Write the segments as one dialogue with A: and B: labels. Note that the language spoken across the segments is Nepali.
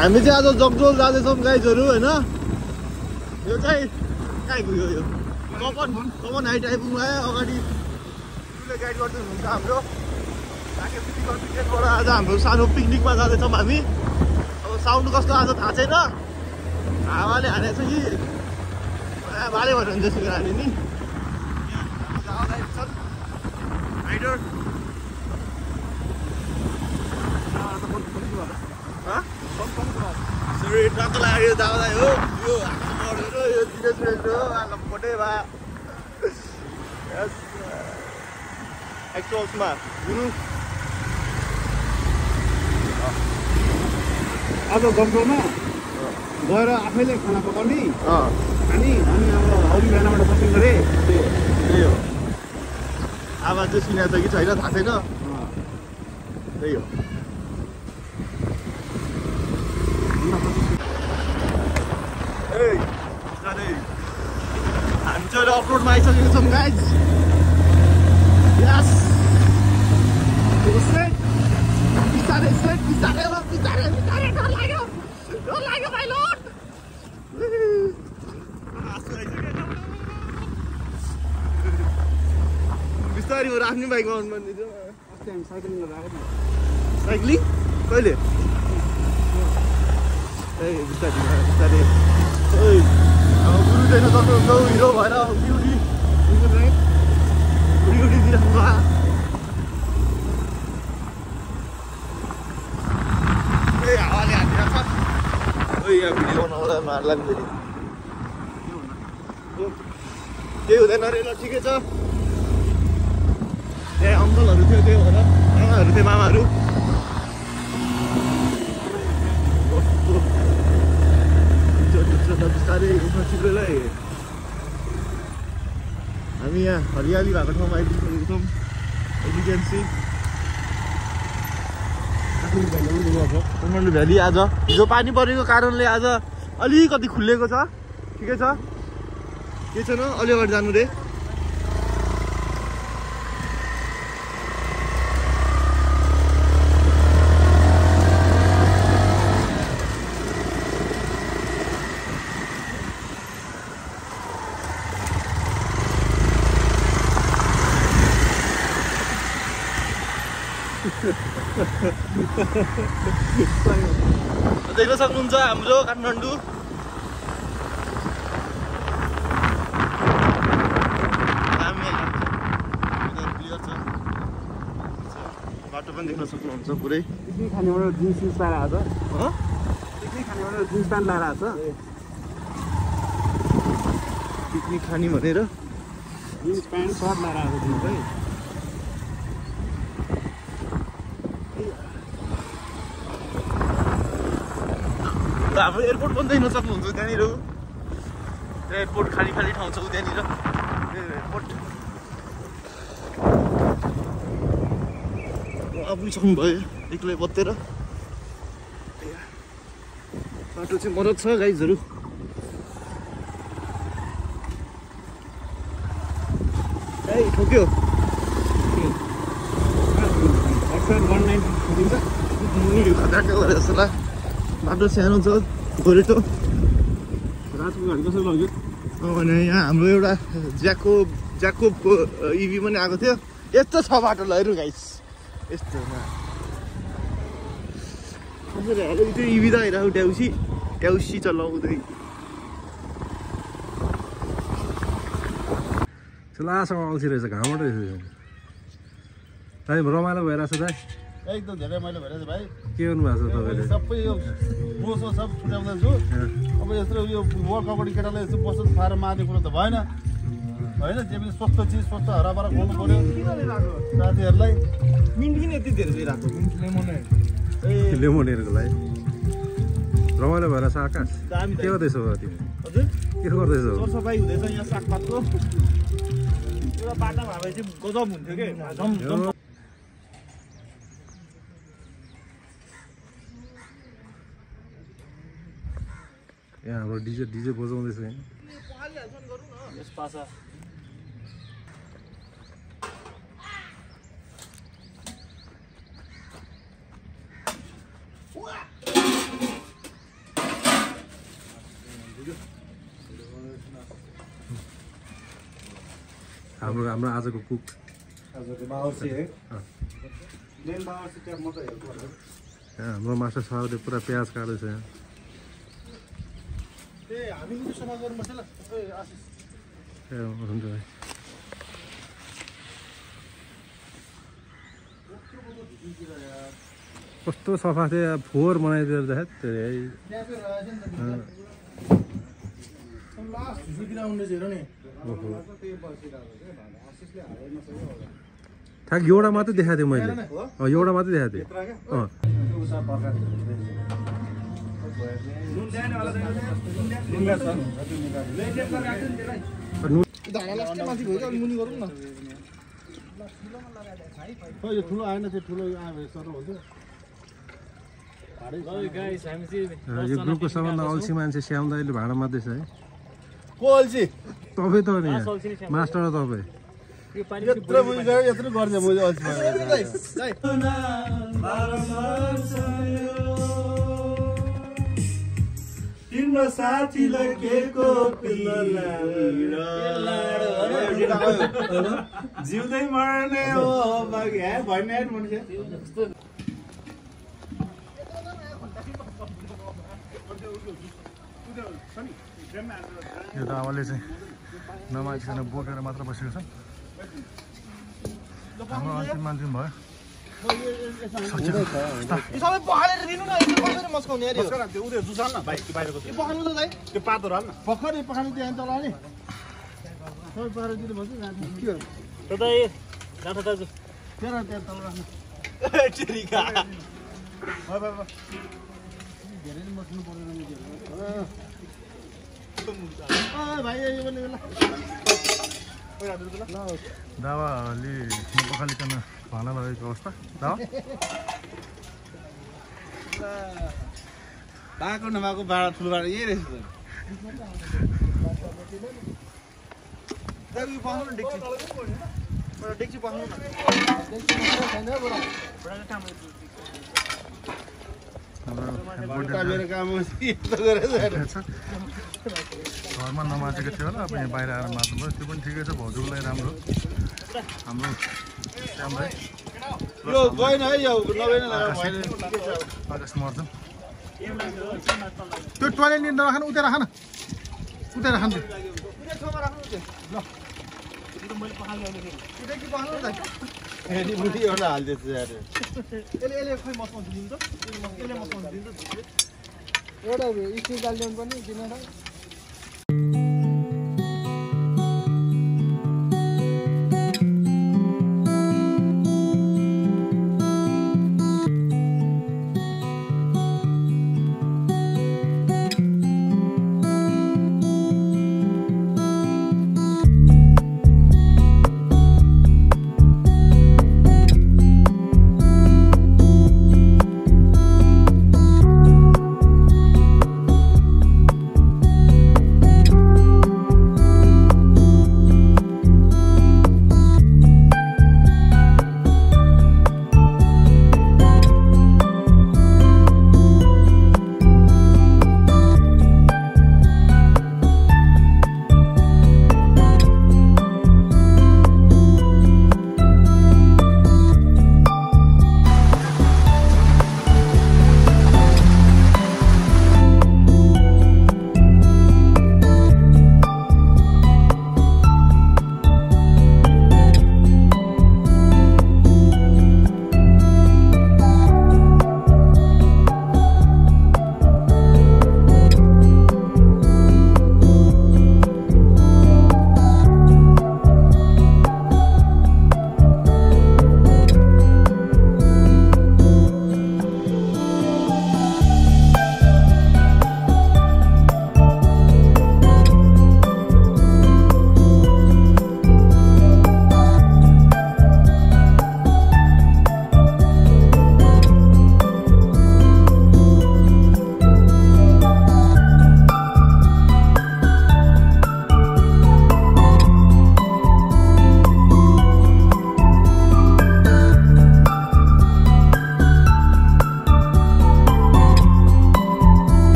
A: हामी चाहिँ आज जगजोल जाँदैछौँ गाइजहरू होइन। यो चाहिँ कहीँ पुग्यो यो कमन हाइट आइपुग्नु आयो। अगाडि गाइड गर्दै हुनुहुन्छ हाम्रो टिकटबाट। आज हाम्रो सानो पिकनिकमा जाँदैछौँ हामी। अब साउन्ड कस्तो आज थाहा छैन, हावाले हानेको छ कि भाले भएर हुन्छ त्यसो हामी नि राइडर ट्रक लाग्यो जाँदा हो। यो यो दिनेश हो लम्पटे भा एक्चुअल्समा गुरु
B: आज जगजोलमा गएर आफैले खाना पकाउने खाने अनि अब हौली बिहानबाट बसिङ गरे।
A: त्यही हो। आवाज चाहिँ सुनेको छ कि छैन थाहा छैन, त्यही हो। हामी चाहिँ अफरोडमा आइसकेको छौँ गाइज। यस बिस्तारै बिस्तारै डर लाग्यो भाइ लोड। बिस्तारै हो आफ्नै बाइकमा आउनु पर्ने थियो।
B: अस्ति हामी साइक्लिङ गरेर आएको नि।
A: साइक्लिङ कहिले? ए बिस्तारै अब गुरु देख्न सक्नुहुन्छ हिरो भएर उडी दिइराख्नु भयो। ए हावाले हानिरहेको छ। यहाँ भिडियो बनाउँदा मार्ला नि फेरि केही हुँदैन अरे। ल ठिकै छ। त्यहाँ अङ्कलहरू थियो, त्यही भएर आमाहरू थियो, मामाहरू। बिस्तारै छिटोलाई हामी यहाँ हरियाली भएको ठाउँमा आइपुगेको छौँ। एजुकेन्सी काठमाडौँ भ्याली आज हिजो पानी परेको कारणले आज अलिकति खुलेको छ। ठिकै छ, के छैन, अलि अगाडि जानु रे। देख्न सक्नुहुन्छ हाम्रो काठमाडौँ। बाटो पनि देख्न सक्नुहुन्छ पुरै।
B: पिकनिक खानेबाट जिन्स लाएर आएको छ। पिकनिक खानेबाट जिन्स प्यान्ट लाएर आएको छ।
A: पिकनिक खाने भनेर
B: जिन्स प्यान्ट सर्ट लाएर आएको जिन्स है।
A: हाम्रो एयरपोर्ट पनि देख्न सक्नुहुन्छ त्यहाँनिर। एयरपोर्ट खाली ठाउँ छ त्यहाँनिर एयरपोर्ट। पुगिसक्नु भयो एक्लै बत्तेर। बाटो चाहिँ मद्दत छ गाइजहरू। ए ठोक्यो
B: 190
A: खतरा गरेर जस्तो ला। बाटो सानो छ, गोरेटो।
B: राजको गाडी कसरी लग्यो?
A: भने यहाँ हाम्रो एउटा ज्याकोबको इभी पनि आएको थियो। यस्तो छ बाटो ल हेर्नु गाइस, यस्तो कसरी हाल्यो त्यो इभी त आइरहेको ट्याउसी चलाउँदै।
B: लासँग अल्छी रहेछ, घामबाट रहेछ। दाइ रमाइलो भइरहेछ दाइ?
C: एकदम धेरै रमाइलो भइरहेछ भाइ।
B: के गर्नु भएको छ तपाईँले?
C: सबै यो बोसो सब छुट्याउँदैछु। अब यत्रो यो वर्ल्ड कपडी केटाले यस्तो बस्छ फाएर मार्ने कुरो त भएन होइन। जे पनि स्वस्थ चिज स्वस्थ हराभरा खुवाउनु पऱ्यो साथीहरूलाई।
A: मिन्ट किन यति धेरै दिइरहेको?
B: लेमोनेरको लागि रमाइलो भइरहेछ। आकाश के गर्दैछौ तिमी?
A: हजुर
B: के गर्दैछौ?
A: सरसफाइ हुँदैछ यहाँ सागपातको। एउटा बाटामा भए चाहिँ गजब हुन्थ्यो कि।
B: यहाँ हाम्रो डिजे बजाउँदैछ यहाँ।
A: यस पासा हाम्रो आजको कुक
B: बावर्ची है मेन बावर्ची चाहिँ म त हेल्प गर्छु
A: हाम्रो मास्टर साहबले पुरा प्याज काट्दैछ यहाँ
C: हामी पनि सफा गर्नुपर्छ ल आशिष
A: हुन्छ भाइ कस्तो सफा थियो फोहोर बनाइदिएर त ठ्याक एउटा मात्रै देखाएको थिएँ मैले एउटा मात्रै देखाएको थिएँ
C: यो ठुलो आएन त्यो ठुलो आयो सर हुन्छ
A: यो ग्रुपको सबभन्दा अल्छी मान्छे श्याम दाइले भाँडा मात्दैछ है
C: को अल्छी
A: तपाईँ त नि मास्टर हो तपाईँ
C: यत्रो बुझ गयो यत्रो गर्छ म अल्छी
B: तिम्रो साथी लगेको जिउँदै मर्ने हो भन्ने मान्छे
A: यो दावाले चाहिँ नमागिकन बोकेर मात्र बसेको छ हाम्रो अन्तिम अन्तिम भयो
C: सबै पखालेर दिनु न यसो कसरी मस्काउने यार त्यो उयो जुसाल न भाइ बाहिरको त्यो पखाल्नु त भाइ त्यो पातहरु हाल्न पखरे पखाल्नु त्यहाँ तल नि सबै पखालेर दिनु पर्छ के हो त दाइ जान्छ दाजु त्यहाँ तल राख्नु चिरिका भाइ भाइ धेरै नै मस्नु पर्दैन भाइ यो पनि
A: दावाले नपखालिकन भाँडा लगेको अवस्था दावा
C: भएको नभएको भाँडा ठुलो भाँडा यही रहेछ डेक्ची पाउनु
A: घरमा नमाचेको थियो होला अब यहाँ बाहिर आएर मात्नुभयो त्यो पनि ठिकै छ भाउजूको लागि राम्रो हाम्रो श्याम भाइ
C: यो गएन है यो
A: आकाश मर्छन् त्यो टोइलेट नि नराख्नु उतै राख न उतै राख न
C: एउटा हालिदिएछ यसले खै मसमा दिन्छ यसले मसमा दिन्छ एउटा स्टिल दालिदिनु पनि किन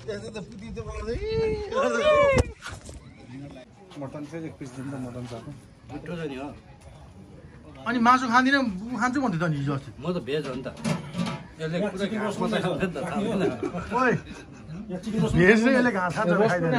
A: त्यस्तो त पुति पर्दै
B: मटन चाहिँ एक पिस दिनु त मटन चाको
C: मिठो छ नि हो
D: अनि मासु खाँदिनँ खान्छु भन्थ्यो त नि हिजो अस्ति
C: म त भेज हो नि त यसले पुरै घाँस मात्रै खान्छ नि त
D: ओइ भेज चाहिँ यसले घाँस खान्छ खाइदैन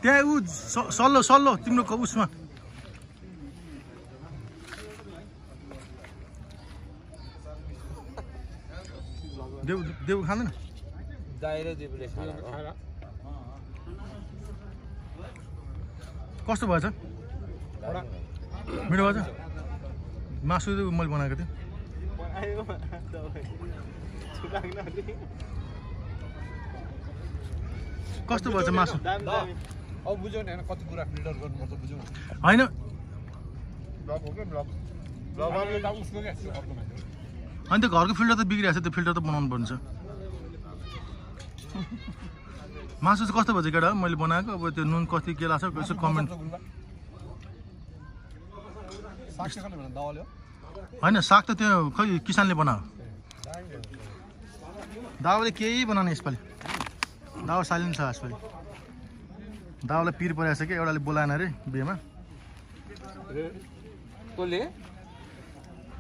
D: त्यहाँ ऊ सल्लो सल्लो तिम्रो उसमा देउ देउ खाँदैन कस्तो भएछ मिठो भएछ मासु मैले बनाएको थिएँ कस्तो भएछ मासु
B: अब बुझ्यौ नि कति कुरा फिल्टर गर्नुपर्छ बुझ्यौ
D: होइन अनि त्यो घरको फिल्टर त बिग्रिरहेको छ त्यो फिल्टर त बनाउनु पर्छ मासु चाहिँ कस्तो भएछ केटा मैले बनाएको अब त्यो नुन कति के लाग्छ यसो कमेन्ट होइन साग त त्यो खै किसानले बनायो दाउले केही बनाउने यसपालि दाउ साइलेन्ट छ यसपालि दाउलाई पिर परेको छ कि एउटाले बोलाएन अरे बिहेमा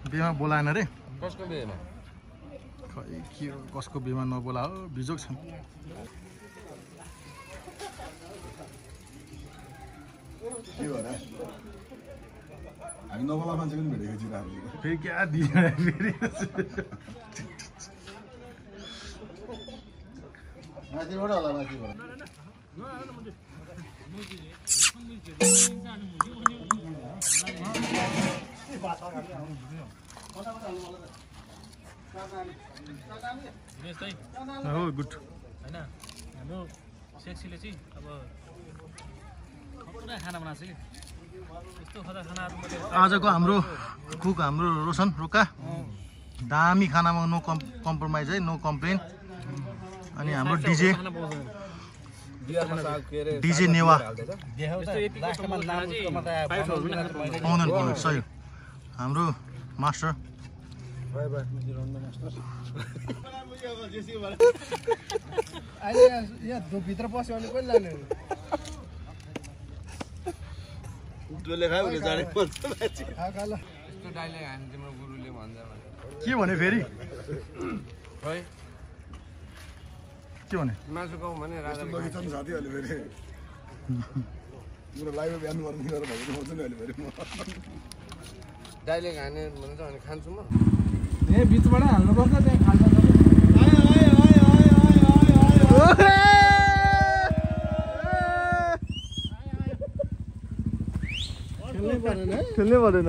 D: बिहेमा बोलाएन अरे
C: कसको बिहेमा
D: खै के हो कसको बिहेमा नबोला हो बिजोग छ
A: के भएर हामी नबोला मान्छे पनि भेटेको छु
D: फेरि क्या दिए फेरि
A: माथिबाट होला माथिबाट
D: हो गुड
E: होइन हाम्रो सेक्सीले चाहिँ अब पुरा खाना बनाएको छ कि यस्तो खतरा खानाहरू
D: आजको हाम्रो कुक हाम्रो रोशन रोका दामी खानामा नो कम्प्रोमाइज है नो कम्प्लेन अनि हाम्रो डिजे नेवा पाउँदैन सही हाम्रो मास्टर
B: भित्र पस्यो भने पनि लाने
D: के भने फेरि के भने
B: मासु गाउँ भने
A: साथीहरूले फेरि मेरो लाइभ बिहान गर्नु भनेर भनेको हुन्छ नि अहिले फेरि म
B: डाइले खाने भन्छ भने खान्छु म
F: ए बिचबाट हाल्नुपर्छ त्यहाँ खाल्छ
A: खेल्नै परेन